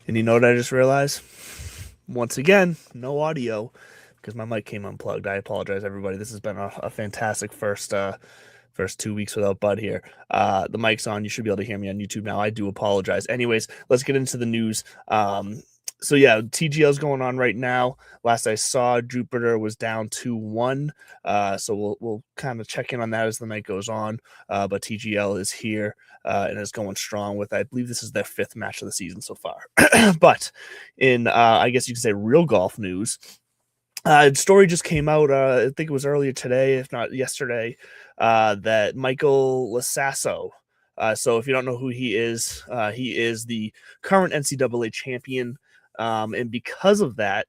And you know what I just realized? Once again, no audio because my mic came unplugged. I apologize, everybody. This has been a fantastic first 2 weeks without Bud here. The mic's on. You should be able to hear me on YouTube now. I do apologize. Anyways, let's get into the news. So yeah, TGL's going on right now. Last I saw, Jupiter was down 2-1. So we'll kind of check in on that as the night goes on. But TGL is here and is going strong with, I believe this is their 5th match of the season so far. But in I guess you could say real golf news, story just came out, I think it was earlier today, if not yesterday, that Michael Lasasso. So if you don't know who he is the current NCAA champion. And because of that,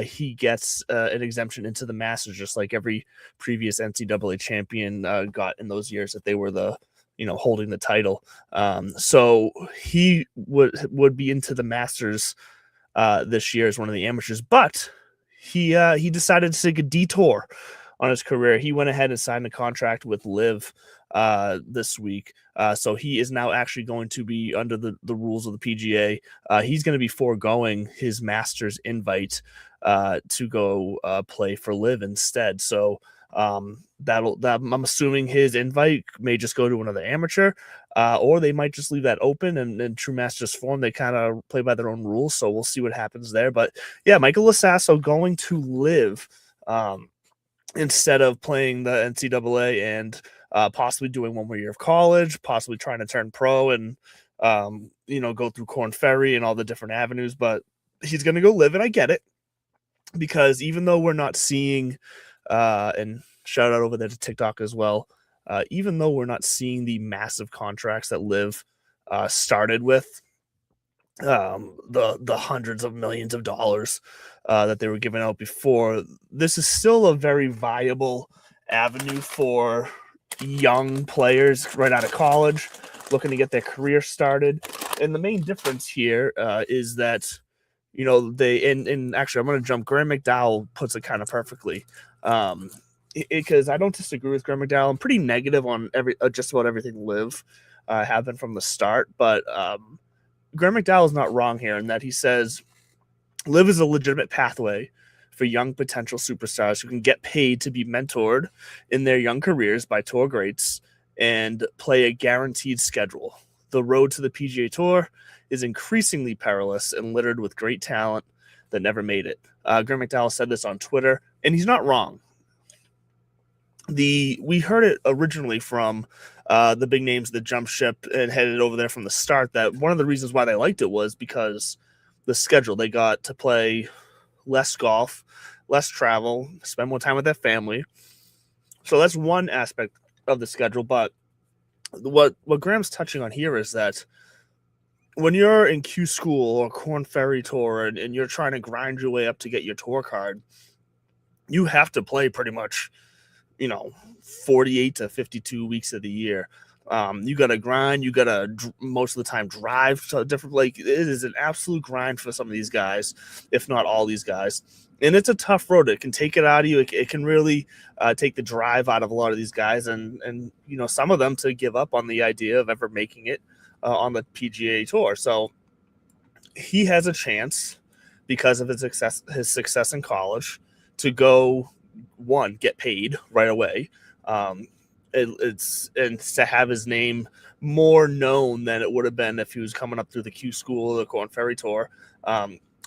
he gets an exemption into the Masters, just like every previous NCAA champion got in those years that they were holding the title. So he would be into the Masters this year as one of the amateurs, but he decided to take a detour on his career. He went ahead and signed a contract with Liv this week. So he is now actually going to be under the rules of the PGA. He's going to be foregoing his Masters invite to go play for Liv instead. So I'm assuming his invite may just go to another amateur, or they might just leave that open. And in true Masters form, they kind of play by their own rules. So we'll see what happens there. But yeah, Michael Lasasso going to Liv instead of playing the NCAA and possibly doing one more year of college, possibly trying to turn pro and go through Korn Ferry and all the different avenues. But he's going to go Live, and I get it, because even though we're not seeing and shout out over there to TikTok as well, even though we're not seeing the massive contracts that Liv started with, the hundreds of millions of dollars that they were giving out before, this is still a very viable avenue for young players right out of college looking to get their career started. And the main difference here is that they and actually I'm going to jump. Graham McDowell puts it kind of perfectly, because I don't disagree with Graham McDowell. I'm pretty negative on just about everything Liv have been from the start, but Graham McDowell is not wrong here in that he says Liv is a legitimate pathway for young potential superstars who can get paid to be mentored in their young careers by tour greats and play a guaranteed schedule. The road to the PGA Tour is increasingly perilous and littered with great talent that never made it. Graham McDowell said this on Twitter, and he's not wrong. We heard it originally from the big names that jumped ship and headed over there from the start, that one of the reasons why they liked it was because the schedule. They got to play less golf, less travel, spend more time with their family. So that's one aspect of the schedule. But what Graham's touching on here is that when you're in Q School or Korn Ferry Tour and you're trying to grind your way up to get your tour card, you have to play pretty much 48 to 52 weeks of the year. You got to grind. You got to most of the time drive to different. It is an absolute grind for some of these guys, if not all these guys. And it's a tough road. It can take it out of you. It can really take the drive out of a lot of these guys, and some of them to give up on the idea of ever making it on the PGA Tour. So he has a chance because of his success in college to go. One, get paid right away. It's to have his name more known than it would have been if he was coming up through the Q School or the Korn Ferry Tour.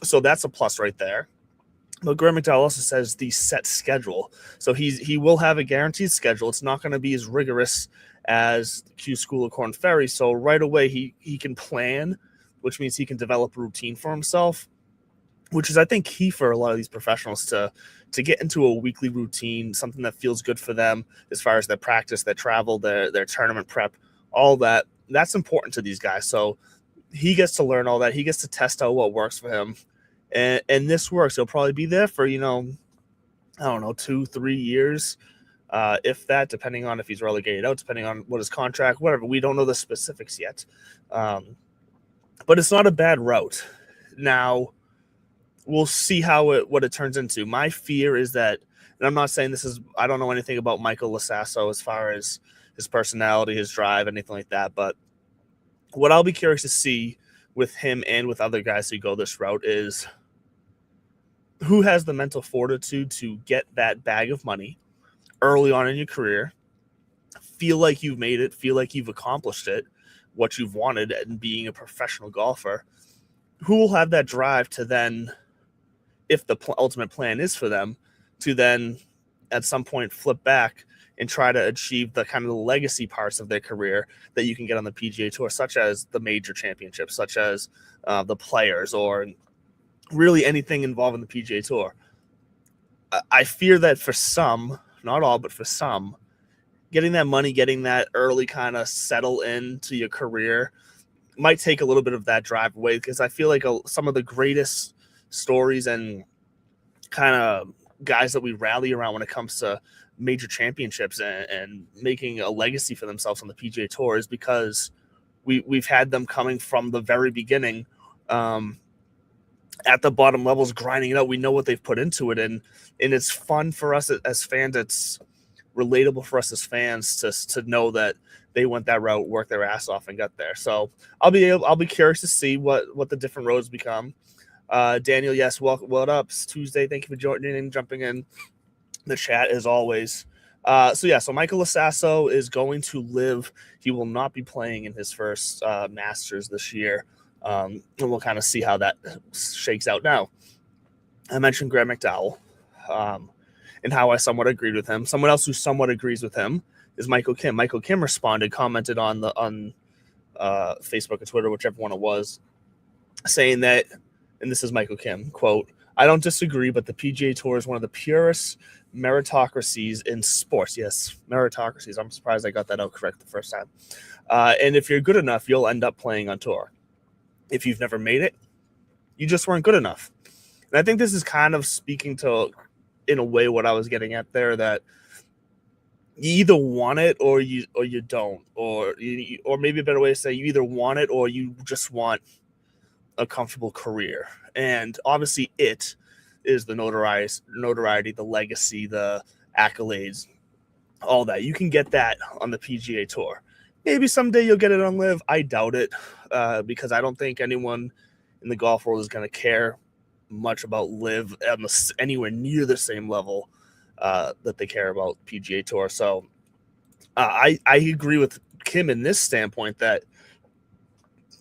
So that's a plus right there. But Graham McDowell also says the set schedule. So he will have a guaranteed schedule. It's not going to be as rigorous as the Q School or Korn Ferry. So right away he can plan, which means he can develop a routine for himself, which is, I think, key for a lot of these professionals to get into a weekly routine, something that feels good for them as far as their practice, their travel, their tournament prep, all that. That's important to these guys. So he gets to learn all that. He gets to test out what works for him. And this works. He'll probably be there for, 2-3 years, if that, depending on if he's relegated out, depending on what his contract, whatever. We don't know the specifics yet. But it's not a bad route. Now, we'll see what it turns into. My fear is that, and I'm not saying I don't know anything about Michael Lasasso as far as his personality, his drive, anything like that. But what I'll be curious to see with him and with other guys who go this route is who has the mental fortitude to get that bag of money early on in your career, feel like you've made it, feel like you've accomplished it, what you've wanted, and being a professional golfer. Who will have that drive to then, if the ultimate plan is for them, to then at some point flip back and try to achieve the kind of the legacy parts of their career that you can get on the PGA Tour, such as the major championships, such as the players, or really anything involving the PGA Tour. I fear that for some, not all, but for some, getting that money, getting that early kind of settle into your career might take a little bit of that drive away, because I feel like some of the greatest stories and kind of guys that we rally around when it comes to major championships and making a legacy for themselves on the PGA Tour is because we've had them coming from the very beginning at the bottom levels, grinding it out. We know what they've put into it, and it's fun for us as fans. It's relatable for us as fans to know that they went that route, worked their ass off, and got there. So I'll be curious to see what the different roads become. Daniel, yes, what up? It's Tuesday. Thank you for joining in, jumping in the chat as always. So Michael Lasasso is going to live. He will not be playing in his first Masters this year. And we'll kind of see how that shakes out. Now, I mentioned Graham McDowell and how I somewhat agreed with him. Someone else who somewhat agrees with him is Michael Kim. Michael Kim commented on Facebook or Twitter, whichever one it was, saying that, and this is Michael Kim, quote, "I don't disagree, but the PGA Tour is one of the purest meritocracies in sports." Yes, meritocracies. I'm surprised I got that out correct the first time. And if you're good enough, you'll end up playing on tour. If you've never made it, you just weren't good enough. And I think this is kind of speaking to, in a way, what I was getting at there, that you either want it or you don't, or maybe a better way to say, you either want it or you just want a comfortable career. And obviously it is the notoriety, the legacy, the accolades, all that. You can get that on the PGA Tour. Maybe someday you'll get it on Live. I doubt it, because I don't think anyone in the golf world is going to care much about Live anywhere near the same level that they care about PGA Tour. So I agree with Kim in this standpoint that,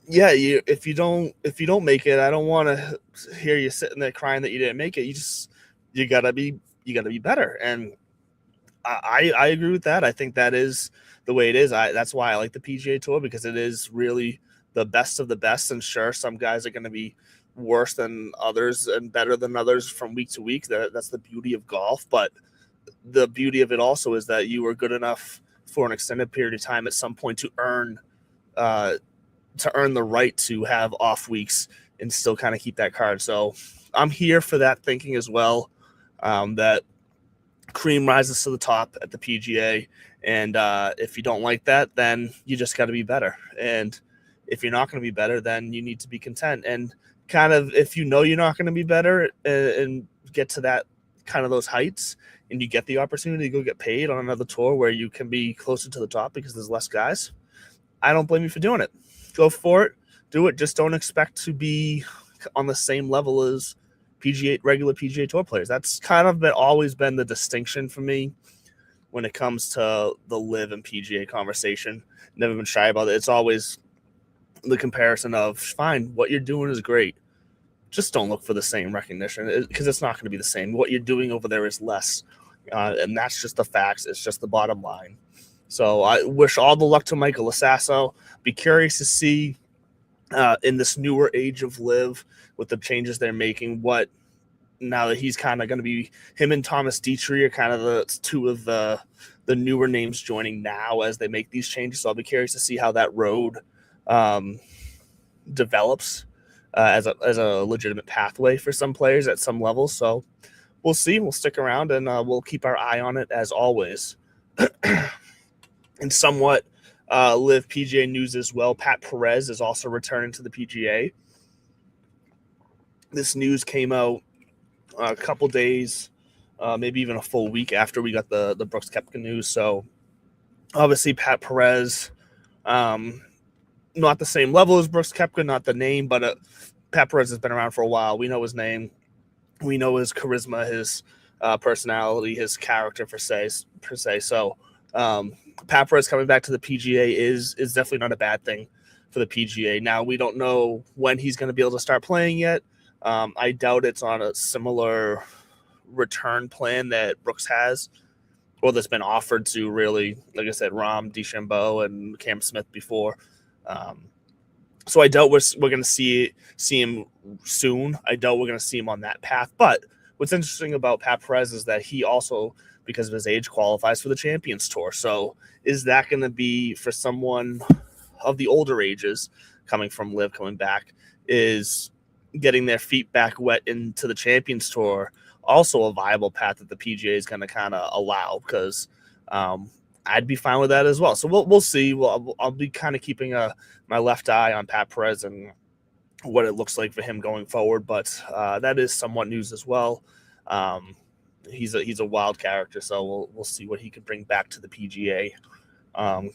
yeah, if you don't make it, I don't want to hear you sitting there crying that you didn't make it. You gotta be better, and I agree with that. I think that is the way it is. That's why I like the PGA Tour, because it is really the best of the best. And sure, some guys are going to be worse than others and better than others from week to week. That's the beauty of golf. But the beauty of it also is that you were good enough for an extended period of time at some point to earn the right to have off weeks and still kind of keep that card. So I'm here for that thinking as well, that cream rises to the top at the PGA. And if you don't like that, then you just got to be better. And if you're not going to be better, then you need to be content. And kind of, if you know you're not going to be better and get to that kind of those heights, and you get the opportunity to go get paid on another tour where you can be closer to the top because there's less guys, I don't blame you for doing it. Go for it. Do it. Just don't expect to be on the same level as regular PGA Tour players. That's kind of always been the distinction for me when it comes to the Live and PGA conversation. Never been shy about it. It's always the comparison of, fine, what you're doing is great. Just don't look for the same recognition, because it's not going to be the same. What you're doing over there is less. And that's just the facts. It's just the bottom line. So I wish all the luck to Michael Lasasso. Be curious to see in this newer age of Live, with the changes they're making, now that he's kind of going to be, him and Thomas Dietrich are kind of the two of the newer names joining now as they make these changes. So I'll be curious to see how that road develops as a legitimate pathway for some players at some levels. So we'll see. We'll stick around, and we'll keep our eye on it as always. And somewhat Live PGA news as well. Pat Perez is also returning to the PGA. This news came out a couple days, maybe even a full week after we got the Brooks Koepka news. So obviously Pat Perez not the same level as Brooks Koepka, not the name, but Pat Perez has been around for a while. We know his name. We know his charisma, his personality, his character per se. So Pat Perez coming back to the PGA is definitely not a bad thing for the PGA. Now, we don't know when he's going to be able to start playing yet. I doubt it's on a similar return plan that Brooks has, or that's been offered to, really. Like I said, Rahm, DeChambeau, and Cam Smith before. So I doubt we're going to see him soon. I doubt we're going to see him on that path. But what's interesting about Pat Perez is that he also, because of his age, qualifies for the Champions Tour. So is that going to be, for someone of the older ages coming from LIV, coming back, is getting their feet back wet into the Champions Tour also a viable path that the PGA is going to kind of allow? Because I'd be fine with that as well. So we'll see. I'll be kind of keeping my left eye on Pat Perez and what it looks like for him going forward. But that is somewhat news as well. He's a wild character, so we'll see what he can bring back to the PGA,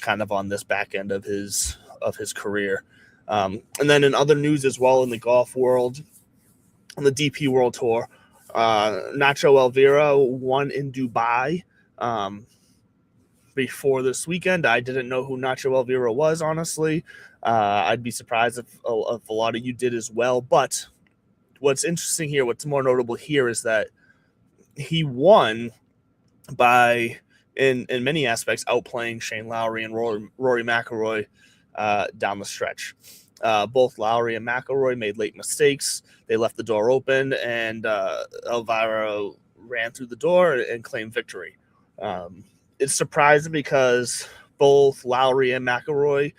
kind of on this back end of his career. And then in other news as well in the golf world, on the DP World Tour, Nacho Elvira won in Dubai before this weekend. I didn't know who Nacho Elvira was, honestly. I'd be surprised if a lot of you did as well. But what's interesting here, what's more notable here, is that he won by, in many aspects, outplaying Shane Lowry and Rory McIlroy down the stretch. Both Lowry and McIlroy made late mistakes. They left the door open, and Elvira ran through the door and claimed victory. It's surprising because both Lowry and McIlroy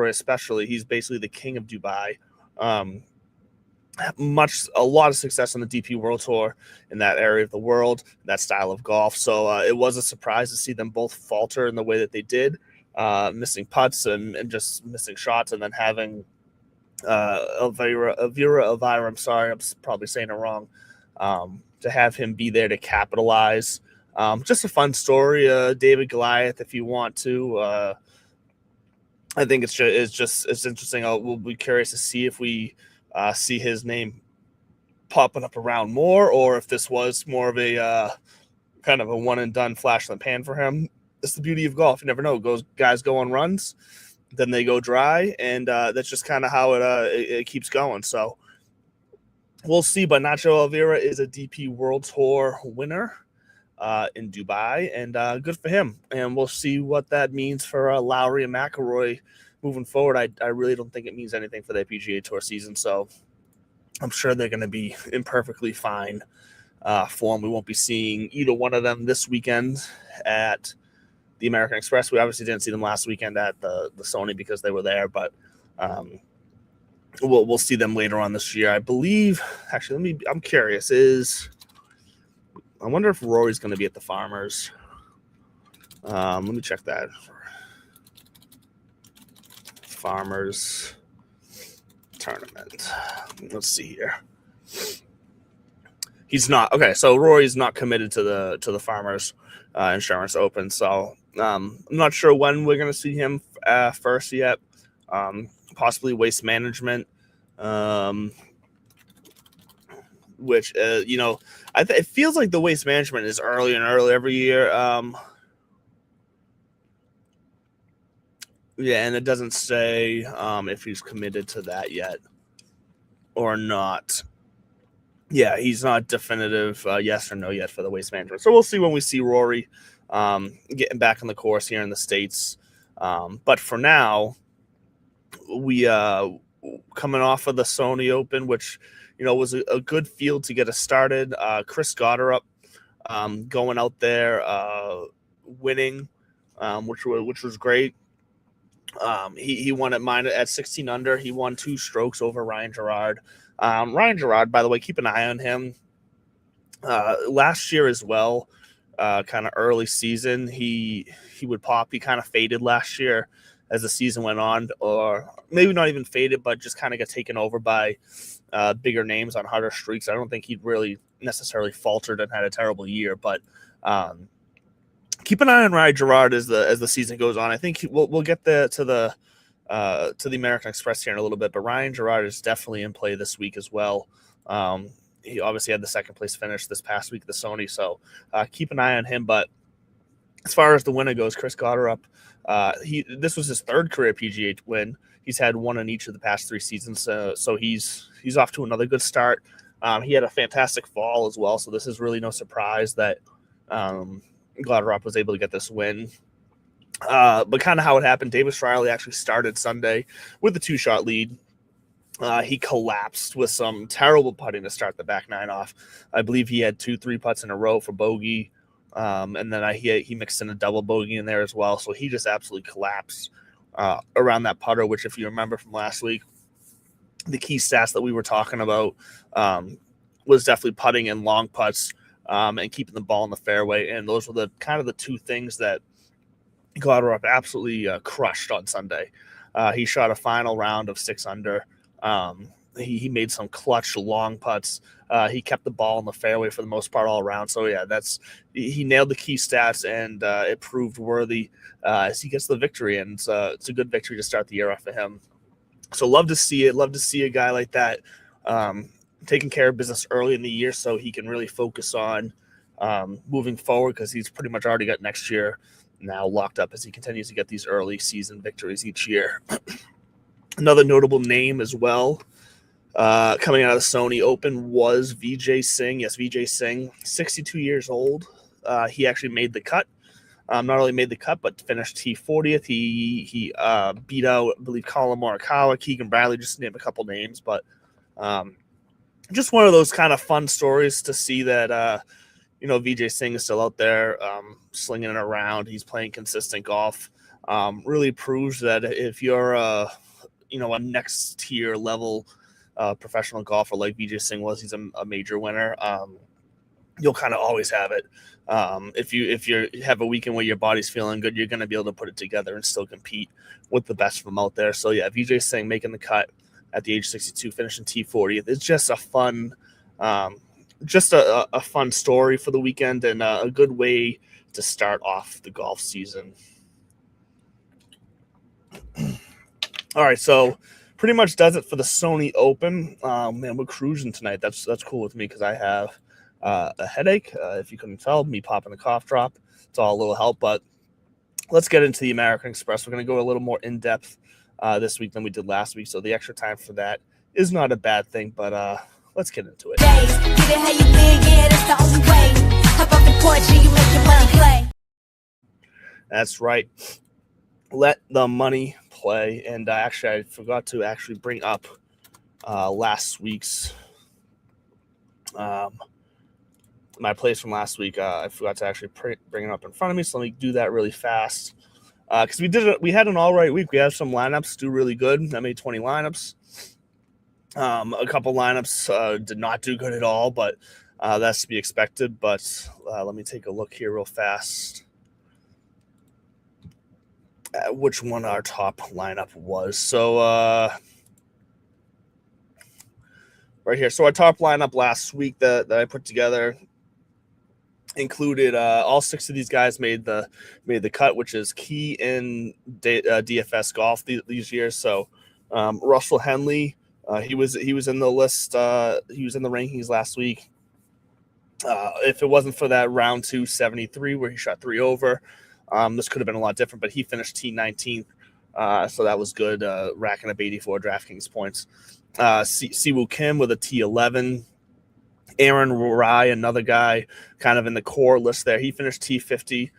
especially, he's basically the king of Dubai. A lot of success on the DP World Tour in that area of the world, that style of golf. So it was a surprise to see them both falter in the way that they did, missing putts and just missing shots, and then having Elvira, I'm sorry, I'm probably saying it wrong, to have him be there to capitalize. Just a fun story, David Goliath, if you want to. I think it's interesting. We'll be curious to see if we see his name popping up around more, or if this was more of a kind of a one and done flash in the pan for him. It's the beauty of golf. You never know. Guys go on runs, then they go dry, and that's just kind of how it keeps going. So we'll see. But Nacho Elvira is a DP World Tour winner in Dubai, and good for him. And we'll see what that means for Lowry and McIlroy moving forward. I really don't think it means anything for their PGA Tour season, so I'm sure they're going to be in perfectly fine form. We won't be seeing either one of them this weekend at the American Express. We obviously didn't see them last weekend at the Sony because they were there, but we'll see them later on this year, I believe. Actually, I'm curious. I wonder if Rory's going to be at the Farmers. Let me check that. Farmers tournament. Let's see here. He's not. Okay, so Rory's not committed to the Farmers Insurance Open. So I'm not sure when we're going to see him first yet. Possibly Waste Management. Which it feels like the Waste Management is early and early every year. Yeah, and it doesn't say if he's committed to that yet or not. Yeah, he's not definitive yes or no yet for the Waste Management. So we'll see when we see Rory getting back on the course here in the States. But for now, we coming off of the Sony Open, which was a good field to get us started. Chris Goddard going out there winning, which was great. He won at 16 under. He won 2 strokes over Ryan Gerard. Ryan Gerard, by the way, keep an eye on him. Last year as well, kind of early season, he would pop. He kind of faded last year as the season went on, or maybe not even faded, but just kind of got taken over by bigger names on harder streaks. I don't think he'd really necessarily faltered and had a terrible year, but keep an eye on Ryan Gerard as the season goes on. I think we'll get to the to the American Express here in a little bit, but Ryan Gerard is definitely in play this week as well. He obviously had the second place finish this past week at the Sony, so keep an eye on him. But as far as the winner goes, Chris Gotterup, this was his third career PGA win. He's had one in each of the past 3 seasons, so he's off to another good start. He had a fantastic fall as well, so this is really no surprise that Gotterup was able to get this win. But kind of how it happened, Davis Riley actually started Sunday with a 2-shot lead. He collapsed with some terrible putting to start the back 9 off. I believe he had 2 3-putts in a row for bogey. And then he mixed in a double bogey in there as well. So he just absolutely collapsed around that putter, which if you remember from last week, the key stats that we were talking about was definitely putting in long putts and keeping the ball in the fairway. And those were the kind of the 2 things that Gotterup absolutely crushed on Sunday. He shot a final round of 6 under. He made some clutch long putts. He kept the ball in the fairway for the most part all around. So yeah, he nailed the key stats, and it proved worthy as he gets the victory. And it's a good victory to start the year off for him. So love to see it. Love to see a guy like that taking care of business early in the year, so he can really focus on moving forward, because he's pretty much already got next year now locked up as he continues to get these early season victories each year. Another notable name as well coming out of the Sony Open was Vijay Singh. Yes, Vijay Singh, 62 years old. He actually made the cut. Not only made the cut, but finished T40th. He beat out, I believe, Colin Morikawa, Keegan Bradley, just to name a couple names. But just one of those kind of fun stories to see that, Vijay Singh is still out there slinging it around. He's playing consistent golf. Really proves that if you're a next tier level professional golfer like Vijay Singh was, he's a major winner. You'll kind of always have it. If you have a weekend where your body's feeling good, you're going to be able to put it together and still compete with the best of them out there. So yeah, Vijay Singh making the cut at the age 62, finishing T40. It's just a fun, a fun story for the weekend, and a good way to start off the golf season. All right, so pretty much does it for the Sony Open. Man, we're cruising tonight. That's cool with me, because I have a headache. If you couldn't tell, me popping a cough drop. It's all a little help, but let's get into the American Express. We're going to go a little more in-depth this week than we did last week, so the extra time for that is not a bad thing, but let's get into it. That's right. Let the money play. And actually, I forgot to actually bring up last week's my plays from last week. I forgot to actually bring it up in front of me, so let me do that really fast. Because we had an all right week. We had some lineups do really good. I made 20 lineups. A couple lineups did not do good at all, but that's to be expected. But let me take a look here real fast at which one our top lineup was. So right here. So our top lineup last week that I put together included all 6 of these guys made the cut, which is key in DFS golf these years. So Russell Henley, he was in the list. He was in the rankings last week. If it wasn't for that round 2 73 where he shot 3 over, this could have been a lot different. But he finished T19th, so that was good, racking up 84 DraftKings points. Siwoo Kim with a T11. Aaron Rai, another guy kind of in the core list there. He finished T50.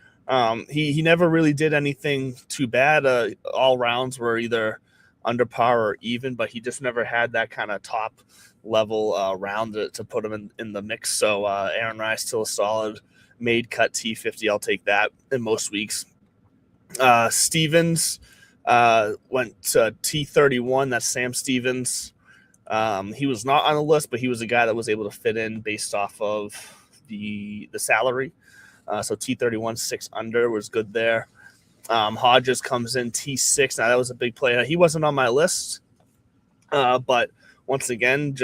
He never really did anything too bad. All rounds were either under par or even, but he just never had that kind of top level round to put him in the mix. So Aaron Rai still a solid made cut T50. I'll take that in most weeks. Stevens went to T31. That's Sam Stevens. He was not on the list, but he was a guy that was able to fit in based off of the salary. So T31, 6 under was good there. Hodges comes in T6. Now that was a big play. Now, he wasn't on my list, but once again,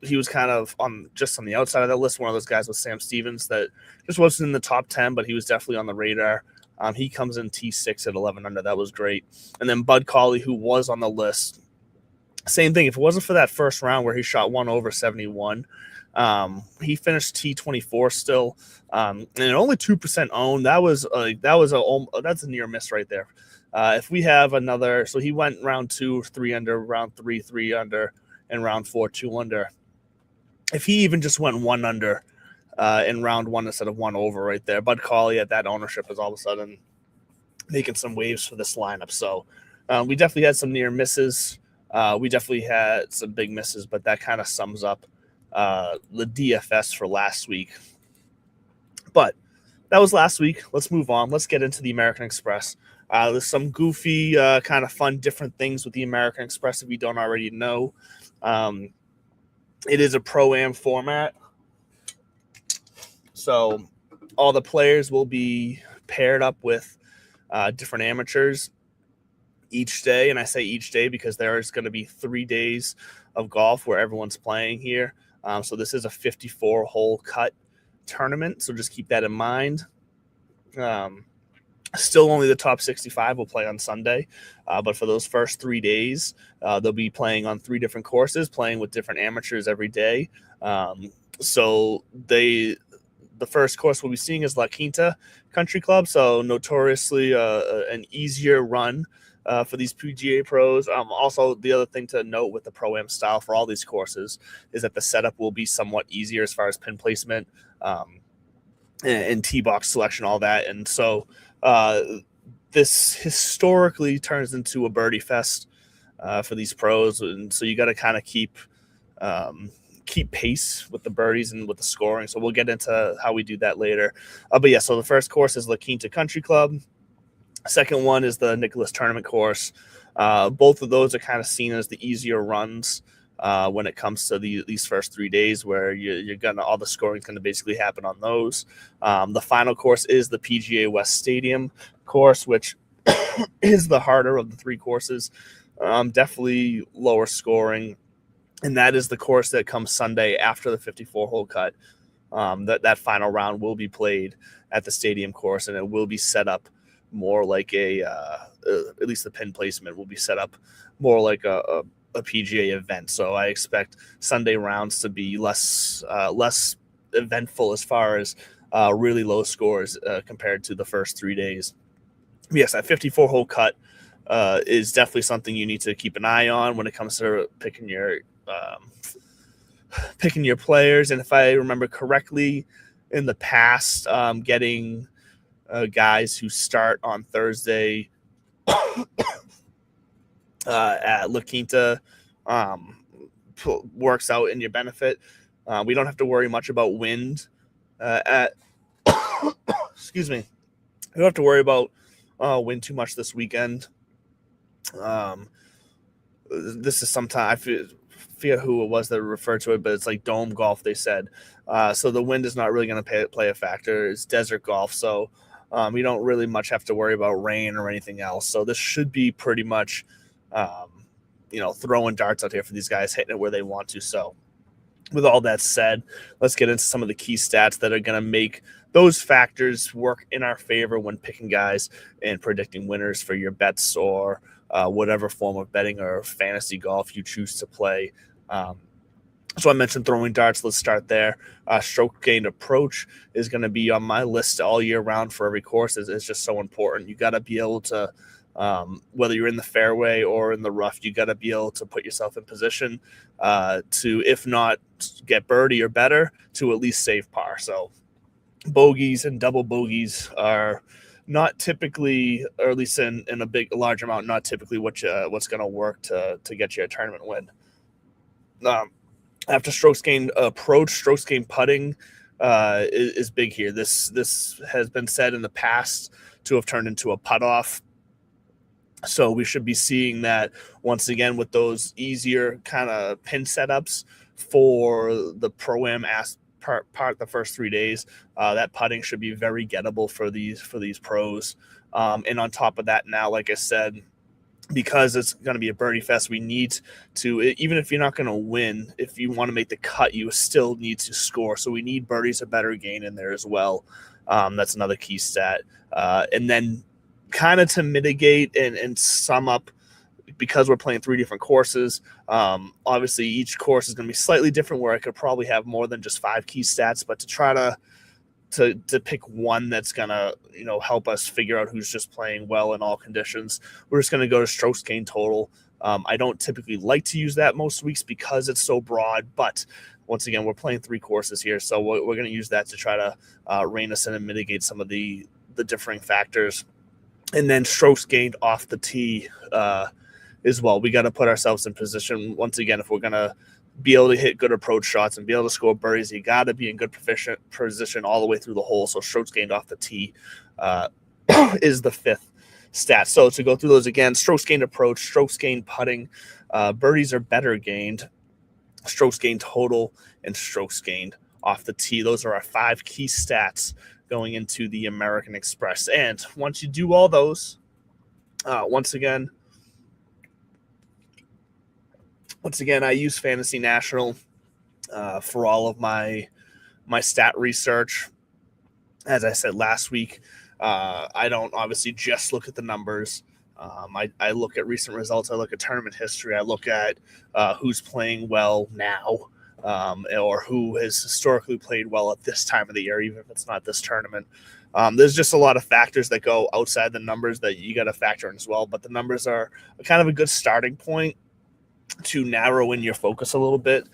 he was kind of on the outside of that list. One of those guys with Sam Stevens that just wasn't in the top 10, but he was definitely on the radar. He comes in T6 at 11 under. That was great. And then Bud Cauley, who was on the list, same thing. If it wasn't for that first round where he shot 1 over 71, he finished T24 still, and only 2% owned. That's a near miss right there. If we have another, so he went round 2, 3 under, round 3, 3 under, and round 4, 2 under. If he even just went 1 under in round 1 instead of 1 over right there, Bud Cauley at that ownership is all of a sudden making some waves for this lineup. So we definitely had some near misses. We definitely had some big misses, but that kind of sums up the DFS for last week. But that was last week. Let's move on. Let's get into the American Express. There's some goofy, kind of fun, different things with the American Express if you don't already know. It is a Pro-Am format. So all the players will be paired up with different amateurs each day. And I say each day because there is going to be 3 days of golf where everyone's playing here. So this is a 54-hole cut tournament. So just keep that in mind. Still only the top 65 will play on Sunday. But for those first 3 days, they'll be playing on 3 different courses, playing with different amateurs every day. So the first course we'll be seeing is La Quinta Country Club. So notoriously an easier run for these PGA pros. Also, the other thing to note with the Pro-Am style for all these courses is that the setup will be somewhat easier as far as pin placement and tee box selection, all that. And so this historically turns into a birdie fest for these pros. And so you got to kind of keep pace with the birdies and with the scoring. So we'll get into how we do that later. But yeah, so the first course is La Quinta Country Club. Second one is the Nicholas Tournament course. Both of those are kind of seen as the easier runs when it comes to these first 3 days, where all the scoring is going to basically happen on those. The final course is the PGA West Stadium course, which is the harder of the 3 courses. Definitely lower scoring, and that is the course that comes Sunday after the 54-hole cut. That final round will be played at the stadium course, and it will be set up more like at least the pin placement will be set up more like a PGA event. So I expect Sunday rounds to be less eventful as far as really low scores compared to the first 3 days. Yes, that 54-hole cut is definitely something you need to keep an eye on when it comes to picking your players. And if I remember correctly, in the past, getting guys who start on Thursday at La Quinta works out in your benefit. We don't have to worry much about wind excuse me. We don't have to worry about wind too much this weekend. This is sometimes I forget who it was that referred to it, but it's like dome golf, they said. So the wind is not really going to play a factor. It's desert golf, so we don't really much have to worry about rain or anything else. So this should be pretty much, throwing darts out here for these guys, hitting it where they want to. So with all that said, let's get into some of the key stats that are going to make those factors work in our favor when picking guys and predicting winners for your bets or whatever form of betting or fantasy golf you choose to play. So I mentioned throwing darts. Let's start there. Stroke gained approach is going to be on my list all year round for every course. It's just so important. You got to be able to, whether you're in the fairway or in the rough, you got to be able to put yourself in position to, if not get birdie or better, to at least save par. So bogeys and double bogeys are not typically, or at least in a large amount, not typically what's going to work to get you a tournament win. After strokes gained approach, strokes gained putting is big here. This has been said in the past to have turned into a putt off. So we should be seeing that once again with those easier kind of pin setups for the Pro-Am part the first 3 days. That putting should be very gettable for these pros. And on top of that, now, like I said, because it's going to be a birdie fest, we need to, even if you're not going to win, if you want to make the cut, you still need to score. So we need birdies a better gain in there as well. That's another key stat. And then kind of to mitigate and sum up, because we're playing 3 different courses, obviously each course is going to be slightly different, where I could probably have more than just 5 key stats, but to try to pick one that's going to, help us figure out who's just playing well in all conditions, we're just going to go to strokes gained total. I don't typically like to use that most weeks because it's so broad, but once again, we're playing 3 courses here, so we're going to use that to try to rein us in and mitigate some of the differing factors. And then strokes gained off the tee as well. We got to put ourselves in position. Once again, if we're going to be able to hit good approach shots and be able to score birdies, you got to be in good position all the way through the hole. So strokes gained off the tee is the 5th stat. So to go through those again: strokes gained approach, strokes gained putting, birdies are better gained, strokes gained total, and strokes gained off the tee. Those are our 5 key stats going into the American Express. And once you do all those, once again, I use Fantasy National for all of my stat research. As I said last week, I don't obviously just look at the numbers. I look at recent results. I look at tournament history. I look at who's playing well now, or who has historically played well at this time of the year, even if it's not this tournament. There's just a lot of factors that go outside the numbers that you got to factor in as well. But the numbers are kind of a good starting point to narrow in your focus a little bit.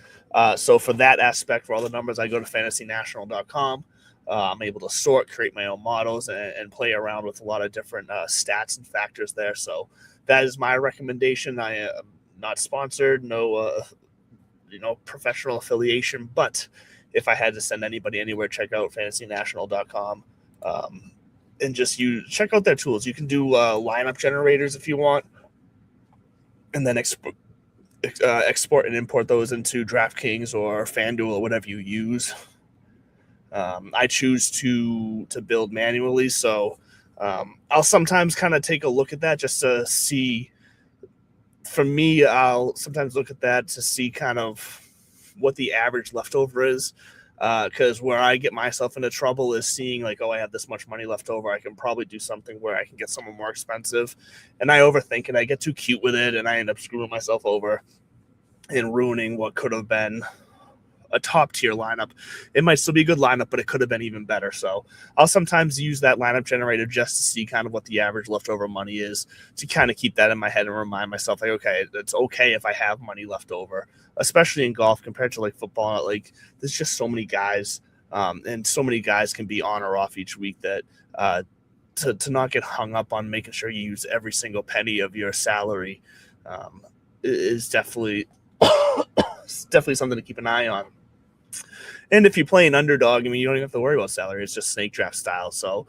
So for that aspect, for all the numbers, I go to fantasynational.com. I'm able to sort, create my own models, and play around with a lot of different stats and factors there. So that is my recommendation. I am not sponsored, no professional affiliation, but if I had to send anybody anywhere, check out fantasynational.com and just check out their tools. You can do lineup generators if you want, and then export and import those into DraftKings or FanDuel or whatever you use. I choose to build manually, so I'll sometimes kind of take a look at that just to see. For me, I'll sometimes look at that to see kind of what the average leftover is, because where I get myself into trouble is seeing like, oh, I have this much money left over. I can probably do something where I can get someone more expensive, and I overthink it. I get too cute with it, and I end up screwing myself over and ruining what could have been a top tier lineup. It might still be a good lineup, but it could have been even better. So I'll sometimes use that lineup generator just to see kind of what the average leftover money is, to kind of keep that in my head and remind myself, like, okay, it's okay if I have money left over, especially in golf compared to like football. Like, there's just so many guys, and so many guys can be on or off each week that to not get hung up on making sure you use every single penny of your salary is definitely something to keep an eye on. And if you play an underdog, I mean, you don't even have to worry about salary. It's just snake draft style. So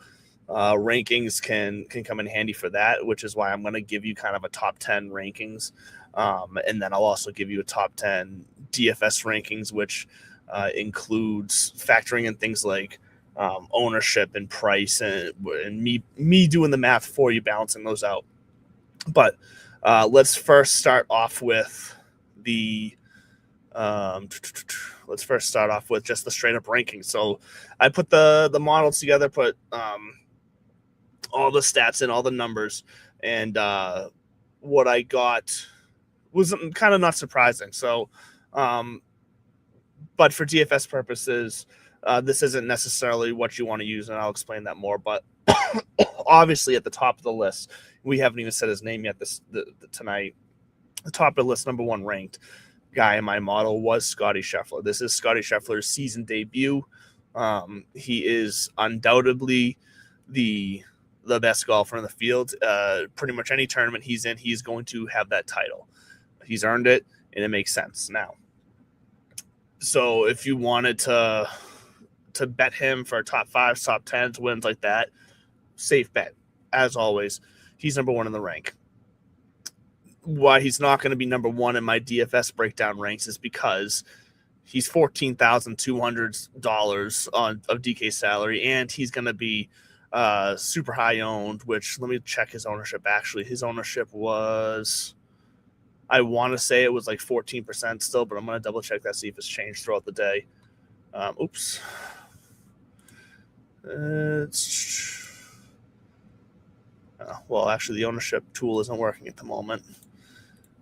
rankings can come in handy for that, which is why I'm going to give you kind of a top 10 rankings. And then I'll also give you a top 10 DFS rankings, which includes factoring in things like ownership and price, and me doing the math for you, balancing those out. But let's first start off with just the straight up rankings. So I put the models together, put all the stats in, all the numbers, and what I got was kind of not surprising. So, but for DFS purposes, this isn't necessarily what you want to use, and I'll explain that more. But obviously, at the top of the list, we haven't even said his name yet tonight. The top of the list, number 1 ranked guy in my model was Scottie Scheffler. This is Scottie Scheffler's season debut. He is undoubtedly the best golfer in the field. Pretty much any tournament he's in, he's going to have that title. He's earned it, and it makes sense now. So if you wanted to bet him for top 5s, top 10s, wins like that, safe bet. As always, he's number 1 in the rank. Why he's not going to be number 1 in my DFS breakdown ranks is because he's $14,200 of DK salary, and he's going to be super high owned, which, let me check his ownership. Actually, his ownership was, I want to say it was like 14% still, but I'm going to double check that, see if it's changed throughout the day. Oops. Well, actually, the ownership tool isn't working at the moment.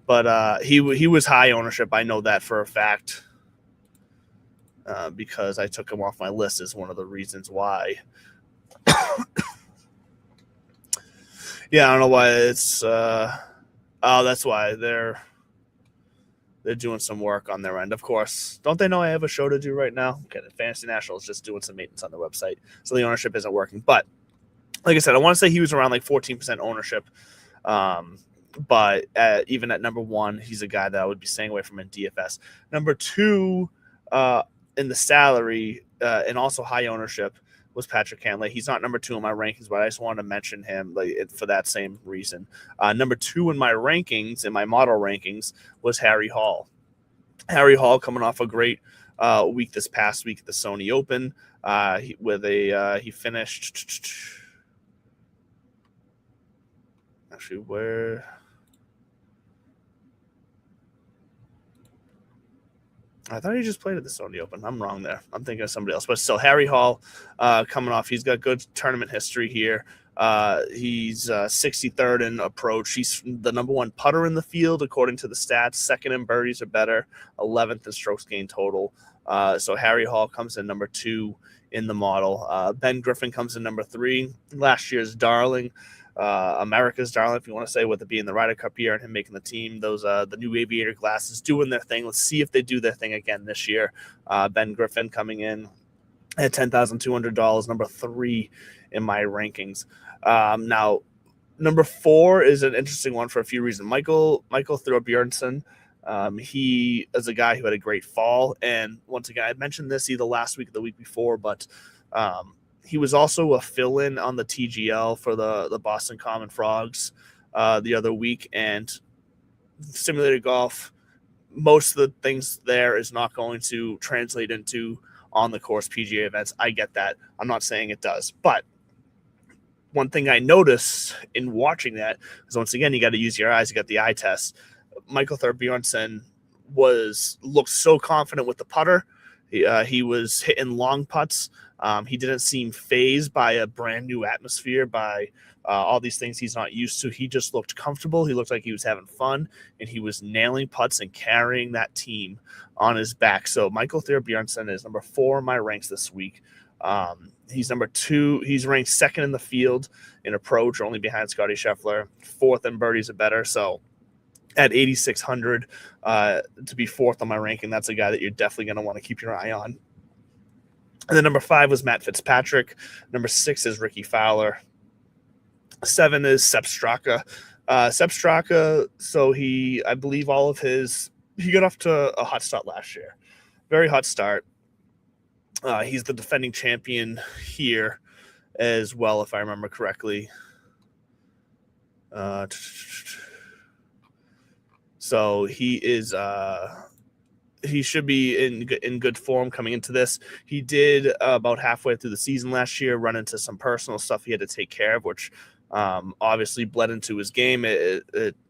But he was high ownership. I know that for a fact because I took him off my list is one of the reasons why. Yeah, I don't know why it's. That's why they're doing some work on their end. Of course, don't they know I have a show to do right now? Okay, Fantasy National is just doing some maintenance on the website, so the ownership isn't working. But like I said, I want to say he was around like 14% ownership. But even at number one, he's a guy that I would be staying away from in DFS. Number two, in the salary and also high ownership, was Patrick Cantlay. He's not number two in my rankings, but I just wanted to mention him for that same reason. Number two in my rankings, in my model rankings, was Harry Hall. Harry Hall coming off a great week this past week at the Sony Open. He finished. Actually, where? I thought he just played at the Sony Open. I'm wrong there. I'm thinking of somebody else. But still, Harry Hall coming off. He's got good tournament history here. He's 63rd in approach. He's the number one putter in the field, according to the stats. Second in birdies or better. 11th in strokes gained total. So Harry Hall comes in number two in the model. Ben Griffin comes in number three. Last year's darling. America's darling, if you want to say, with it being the Ryder Cup year and him making the team, those the new aviator glasses doing their thing. Let's see if they do their thing again this year. Ben Griffin coming in at $10,200, number three in my rankings. Now, number four is an interesting one for a few reasons. Michael Thorbjornsen. He is a guy who had a great fall, and once again, I mentioned this either last week or the week before, but he was also a fill-in on the TGL for the Boston Common Frogs the other week, and simulated golf, most of the things there is not going to translate into on-the-course PGA events. I get that. I'm not saying it does. But one thing I noticed in watching that is, once again, you got to use your eyes. You got the eye test. Michael Thorbjornsen looked so confident with the putter. He was hitting long putts. He didn't seem fazed by a brand new atmosphere, by all these things he's not used to. He just looked comfortable. He looked like he was having fun, and he was nailing putts and carrying that team on his back. So Michael Thorbjornsen is number four in my ranks this week. He's number two. He's ranked second in the field in approach, only behind Scotty Scheffler, fourth in birdies or better. So at 8,600 to be fourth on my ranking, that's a guy that you're definitely going to want to keep your eye on. And then number five was Matt Fitzpatrick. Number six is Ricky Fowler. 7 is Sepp Straka. Sepp Straka, so I believe he got off to a hot start last year. Very hot start. He's the defending champion here as well, if I remember correctly. So he is he should be in good form coming into this. He did about halfway through the season last year run into some personal stuff he had to take care of, which obviously bled into his game.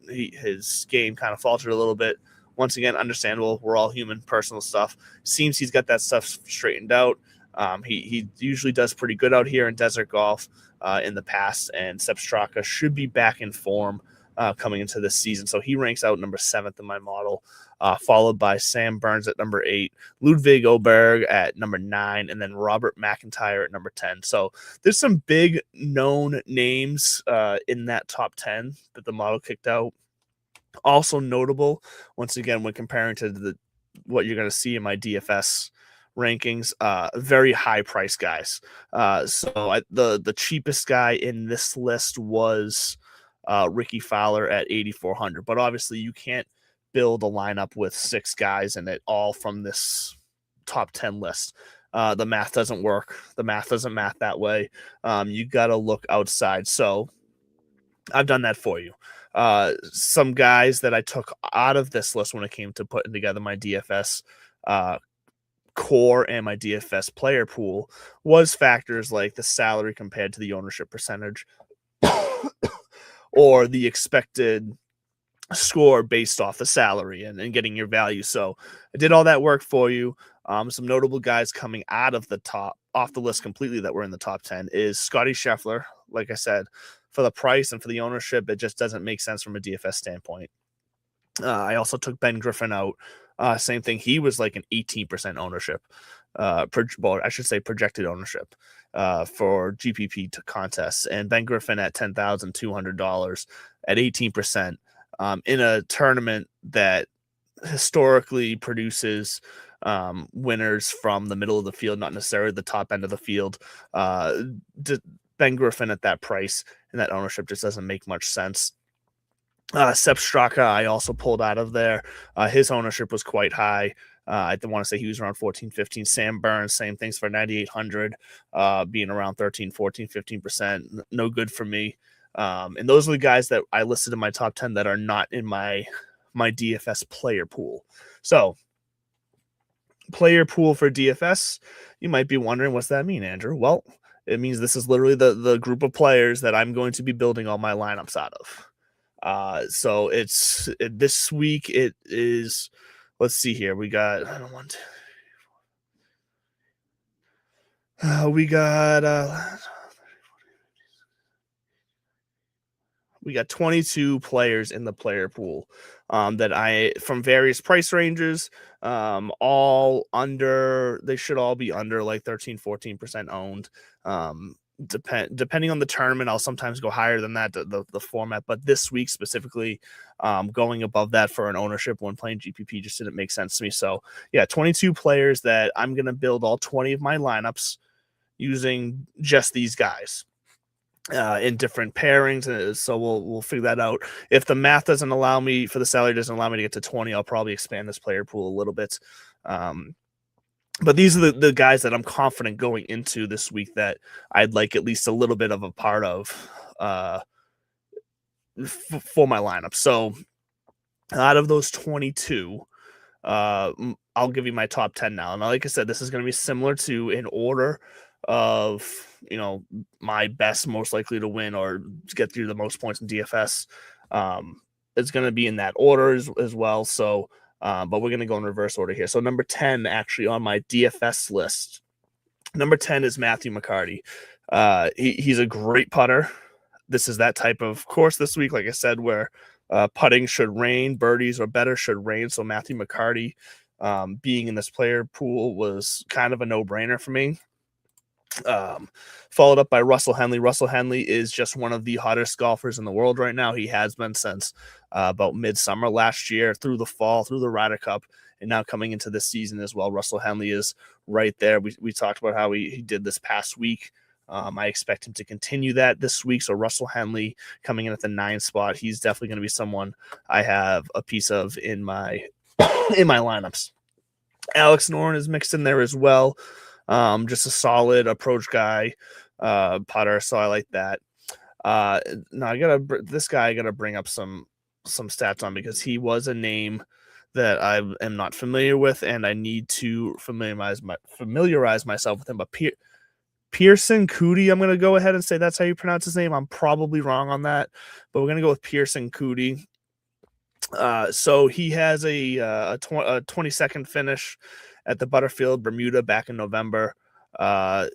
His game kind of faltered a little bit. Once again, understandable. We're all human. Personal stuff. Seems he's got that stuff straightened out. He usually does pretty good out here in desert golf in the past, and Sepp Straka should be back in form coming into this season. So he ranks out number 7th in my model, followed by Sam Burns at number 8, Ludwig Oberg at number 9, and then Robert McIntyre at number 10. So there's some big known names in that top 10 that the model kicked out. Also notable, once again, when comparing to what you're going to see in my DFS rankings, very high price guys. The cheapest guy in this list was Ricky Fowler at 8,400. But obviously you can't build a lineup with 6 guys in it all from this top 10 list. The math doesn't work. The math doesn't math that way. You got to look outside. So I've done that for you. Some guys that I took out of this list when it came to putting together my DFS core and my DFS player pool was factors like the salary compared to the ownership percentage or the expected score based off the salary and getting your value. So I did all that work for you. Some notable guys coming out of the top off the list completely that were in the top 10 is Scotty Scheffler. Like I said, for the price and for the ownership, it just doesn't make sense from a DFS standpoint. I also took Ben Griffin out. Same thing. He was like an 18% ownership. Well, I should say projected ownership for GPP to contests. And Ben Griffin at $10,200 at 18% in a tournament that historically produces winners from the middle of the field, not necessarily the top end of the field. Ben Griffin at that price and that ownership just doesn't make much sense. Sepp Straka, I also pulled out of there. His ownership was quite high. I want to say he was around 14, 15. Sam Burns, same things for 9,800, being around 13, 14, 15%. No good for me. And those are the guys that I listed in my top 10 that are not in my DFS player pool. So player pool for DFS, you might be wondering, what's that mean, Andrew? Well, it means this is literally the group of players that I'm going to be building all my lineups out of. So this week it is, let's see here. We got, I don't want to, we got 22 players in the player pool, that from various price ranges, all under, they should all be under like 13, 14% owned. Depending on the tournament, I'll sometimes go higher than that, the format, but this week specifically, going above that for an ownership when playing GPP just didn't make sense to me. So yeah, 22 players that I'm going to build all 20 of my lineups using just these guys in different pairings. So we'll figure that out. If the math doesn't allow me, for the salary doesn't allow me to get to 20, I'll probably expand this player pool a little bit. But these are the guys that I'm confident going into this week that I'd like at least a little bit of a part of for my lineup. So out of those 22, I'll give you my top 10 now. And like I said, this is going to be similar to an order of, my best, most likely to win or get through the most points in DFS. It's going to be in that order as well. So, but we're going to go in reverse order here. So number 10, actually on my DFS list, number 10 is Matthew McCarty. He's a great putter. This is that type of course this week, like I said, where putting should rain, birdies or better should rain. So Matthew McCarty being in this player pool was kind of a no-brainer for me. Followed up by Russell Henley. Russell Henley is just one of the hottest golfers in the world right now. He has been since about midsummer last year, through the fall, through the Ryder Cup, and now coming into this season as well. Russell Henley is right there. We talked about how he did this past week. I expect him to continue that this week. So Russell Henley coming in at the 9th spot. He's definitely going to be someone I have a piece of in my lineups. Alex Noren is mixed in there as well. Just a solid approach guy, putter. So I like that. Now I gotta bring up some stats on, because he was a name that I am not familiar with, and I need to familiarize myself with him. But Pearson Coody, I'm gonna go ahead and say that's how you pronounce his name. I'm probably wrong on that, but we're gonna go with Pearson Coody. So he has a 22nd finish at the Butterfield Bermuda back in November.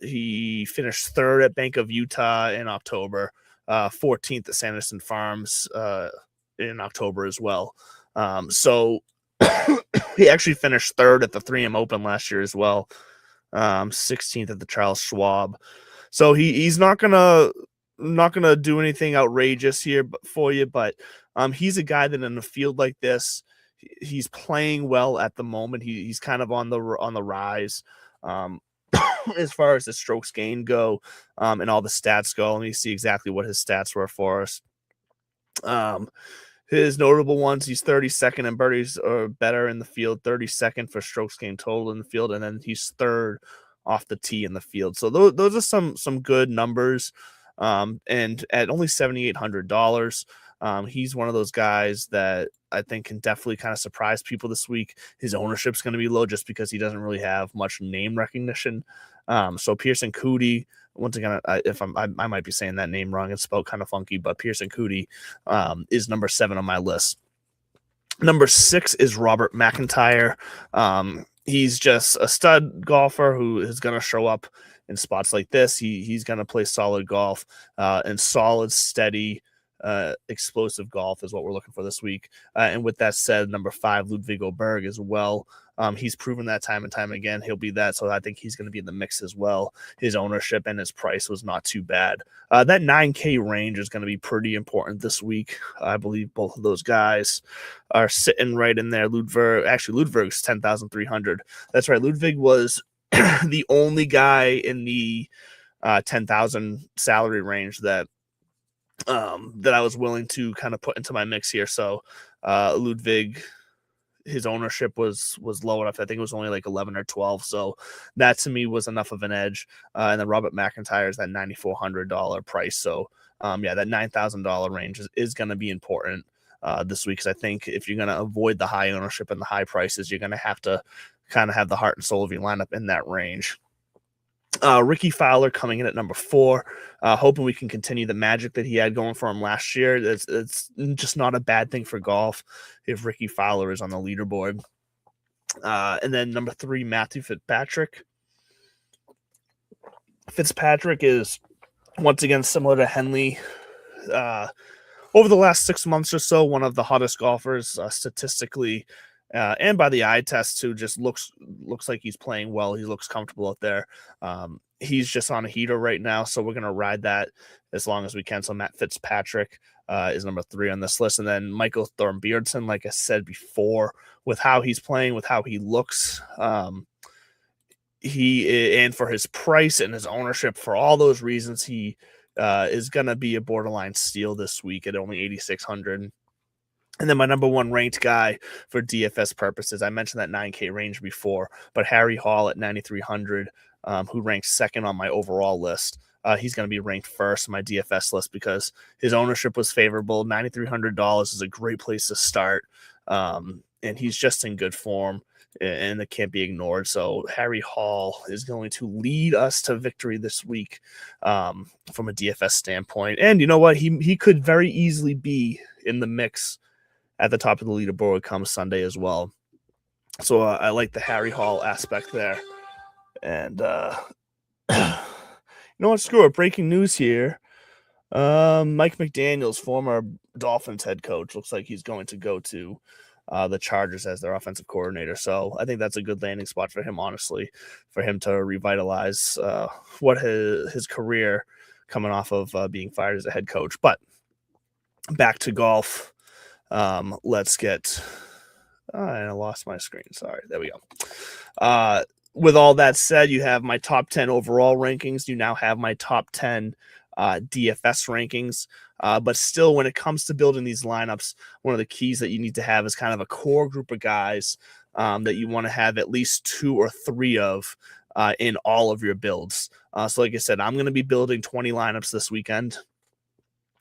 He finished 3rd at Bank of Utah in October, 14th at Sanderson Farms in October as well. So he actually finished 3rd at the 3M Open last year as well, 16th at the Charles Schwab. So he's not gonna do anything outrageous here for you, but he's a guy that in a field like this, he's playing well at the moment. He's kind of on the rise as far as the strokes gained go, and all the stats go. Let me see exactly what his stats were for us. His notable ones: he's 32nd in birdies or better in the field, 32nd for strokes gained total in the field, and then he's 3rd off the tee in the field. So those are some good numbers. And at only $7,800, he's one of those guys that I think can definitely kind of surprise people this week. His ownership's going to be low just because he doesn't really have much name recognition. So Pearson Coody, once again, I might be saying that name wrong. It's spelled kind of funky, but Pearson Coody is number 7 on my list. Number 6 is Robert McIntyre. He's just a stud golfer who is going to show up in spots like this. He's going to play solid golf and solid, steady, explosive golf is what we're looking for this week. And with that said, number 5, Ludwig Oberg as well. He's proven that time and time again. He'll be that. So I think he's going to be in the mix as well. His ownership and his price was not too bad. That 9K range is going to be pretty important this week. I believe both of those guys are sitting right in there. Ludwig's 10,300. That's right. Ludwig was the only guy in the 10,000 salary range that I was willing to kind of put into my mix here. So Ludwig, his ownership was low enough. I think it was only like 11 or 12. So that to me was enough of an edge. And then Robert McIntyre is that $9,400 price. So that $9,000 range is going to be important this week. Because I think if you're going to avoid the high ownership and the high prices, you're going to have to kind of have the heart and soul of your lineup in that range. Ricky Fowler coming in at number 4, hoping we can continue the magic that he had going for him last year. It's just not a bad thing for golf if Ricky Fowler is on the leaderboard. And then number 3, Matthew Fitzpatrick. Fitzpatrick is, once again, similar to Henley. Over the last 6 months or so, one of the hottest golfers statistically, and by the eye test too. Just looks like he's playing well. He looks comfortable out there. He's just on a heater right now, so we're gonna ride that as long as we can. So Matt Fitzpatrick is number 3 on this list, and then Michael Thornbjornsson, like I said before, with how he's playing, with how he looks, and for his price and his ownership, for all those reasons, he is gonna be a borderline steal this week at only 8,600. And then my number 1 ranked guy for DFS purposes, I mentioned that 9K range before, but Harry Hall at 9,300, who ranks 2nd on my overall list. He's going to be ranked 1st on my DFS list because his ownership was favorable. $9,300 is a great place to start, and he's just in good form, and it can't be ignored. So Harry Hall is going to lead us to victory this week from a DFS standpoint. And you know what? He could very easily be in the mix at the top of the leaderboard come Sunday as well. So I like the Harry Hall aspect there. And you know what? Screw it. Breaking news here. Mike McDaniels, former Dolphins head coach, looks like he's going to go to the Chargers as their offensive coordinator. So I think that's a good landing spot for him, honestly, for him to revitalize what his career coming off of being fired as a head coach. But back to golf. Let's get, I lost my screen. Sorry. There we go. With all that said, you have my top 10 overall rankings. You now have my top 10 DFS rankings. But still, when it comes to building these lineups, one of the keys that you need to have is kind of a core group of guys that you want to have at least 2 or 3 of in all of your builds. So like I said, I'm going to be building 20 lineups this weekend.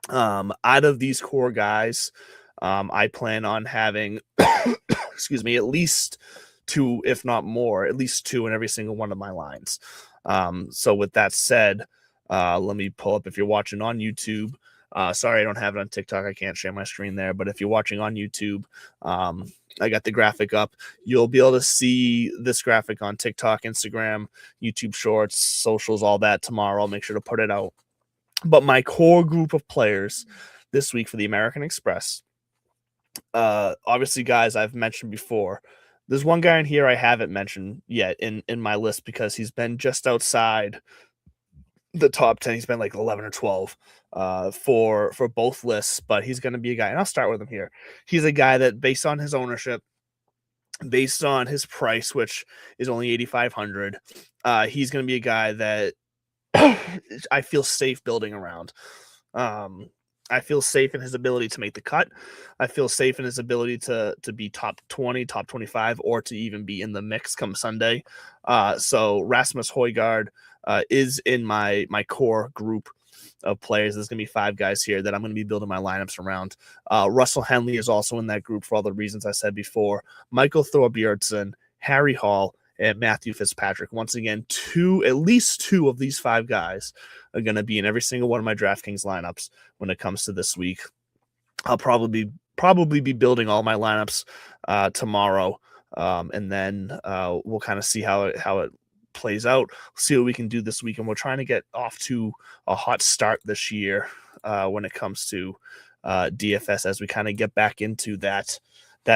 Out of these core guys, I plan on having, at least 2, if not more, at least 2 in every single one of my lines. So with that said, let me pull up, if you're watching on YouTube, sorry, I don't have it on TikTok. I can't share my screen there, but if you're watching on YouTube, I got the graphic up. You'll be able to see this graphic on TikTok, Instagram, YouTube Shorts, socials, all that tomorrow. I'll make sure to put it out. But my core group of players this week for the American Express, obviously, guys I've mentioned before. There's one guy in here I haven't mentioned yet in my list because he's been just outside the top 10. He's been like 11 or 12 for both lists, but he's going to be a guy, and I'll start with him here. He's a guy that, based on his ownership, based on his price, which is only 8,500, he's going to be a guy that I feel safe building around. I feel safe in his ability to make the cut. I feel safe in his ability to be top 20, top 25, or to even be in the mix come Sunday. So Rasmus Højgaard is in my core group of players. There's going to be 5 guys here that I'm going to be building my lineups around. Russell Henley is also in that group for all the reasons I said before. Michael Thorbjornsson, Harry Hall, and Matthew Fitzpatrick. Once again, at least two of these 5 guys are going to be in every single one of my DraftKings lineups when it comes to this week. I'll probably be building all my lineups tomorrow, and then we'll kind of see how it plays out. We'll see what we can do this week. And we're trying to get off to a hot start this year when it comes to DFS as we kind of get back into that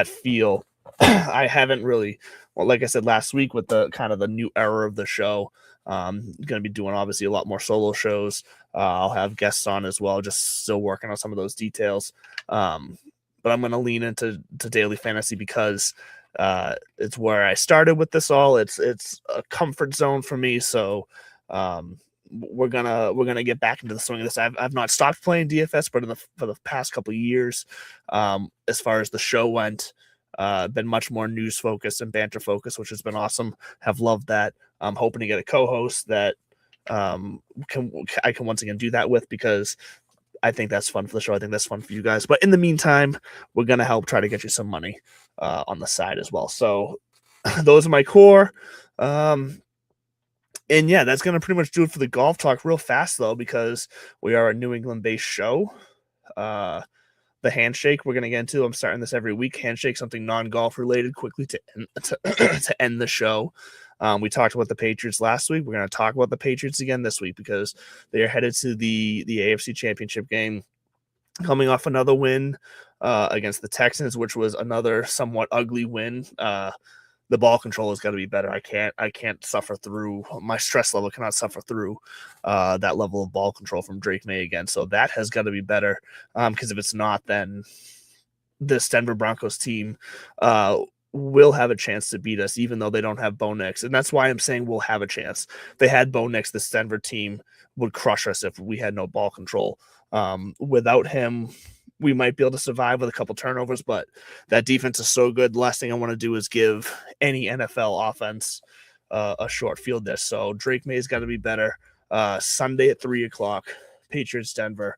feel. I haven't really, well, like I said last week with the kind of the new era of the show, going to be doing obviously a lot more solo shows. I'll have guests on as well, just still working on some of those details. But I'm going to lean into daily fantasy because it's where I started with this all. It's a comfort zone for me. So we're gonna get back into the swing of this. I've not stopped playing DFS, but for the past couple of years, as far as the show went, been much more news focused and banter focused, which has been awesome. Have loved that. I'm hoping to get a co-host that I can once again do that with, because I think that's fun for the show. I think that's fun for you guys. But in the meantime, we're going to help try to get you some money on the side as well. So those are my core. And yeah, that's going to pretty much do it for the golf talk real fast, though, because we are a New England-based show. The handshake we're going to get into. I'm starting this every week. Handshake, something non-golf related, quickly to end the show. We talked about the Patriots last week. We're going to talk about the Patriots again this week because they are headed to the AFC Championship game, coming off another win against the Texans, which was another somewhat ugly win. The ball control has got to be better. I can't suffer through, my stress level cannot suffer through that level of ball control from Drake May again. So that has got to be better, because if it's not, then this Denver Broncos team will have a chance to beat us, even though they don't have Bo Nix. And that's why I'm saying we'll have a chance. If they had Bo Nix, this Denver team would crush us if we had no ball control. Without him, we might be able to survive with a couple turnovers, but that defense is so good. The last thing I want to do is give any NFL offense a short field this. So Drake May's got to be better. Sunday at 3:00, Patriots, Denver.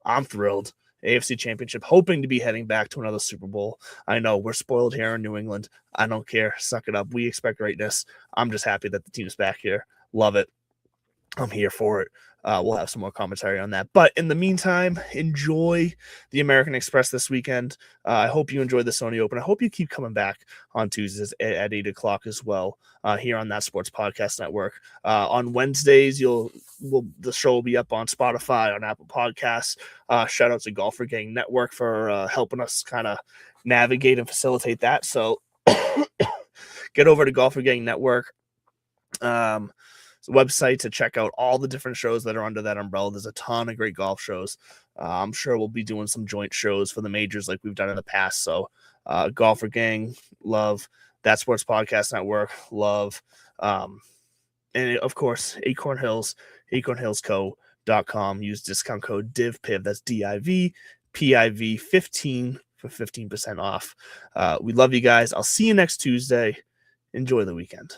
I'm thrilled. AFC Championship, hoping to be heading back to another Super Bowl. I know we're spoiled here in New England. I don't care. Suck it up. We expect greatness. I'm just happy that the team's back here. Love it. I'm here for it. We'll have some more commentary on that. But in the meantime, enjoy the American Express this weekend. I hope you enjoy the Sony Open. I hope you keep coming back on Tuesdays at 8:00 as well here on That Sports Podcast Network. On Wednesdays, the show will be up on Spotify, on Apple Podcasts. Shout out to Golfer Gang Network for helping us kind of navigate and facilitate that. So get over to Golfer Gang Network. Website to check out all the different shows that are under that umbrella. There's a ton of great golf shows. I'm sure we'll be doing some joint shows for the majors like we've done in the past. So Golfer Gang, love. That Sports Podcast Network, love. And of course, Acorn Hills, acornhillsco.com. Use discount code DIVPIV. That's DIVPIV 15 for 15% off. We love you guys. I'll see you next Tuesday. Enjoy the weekend.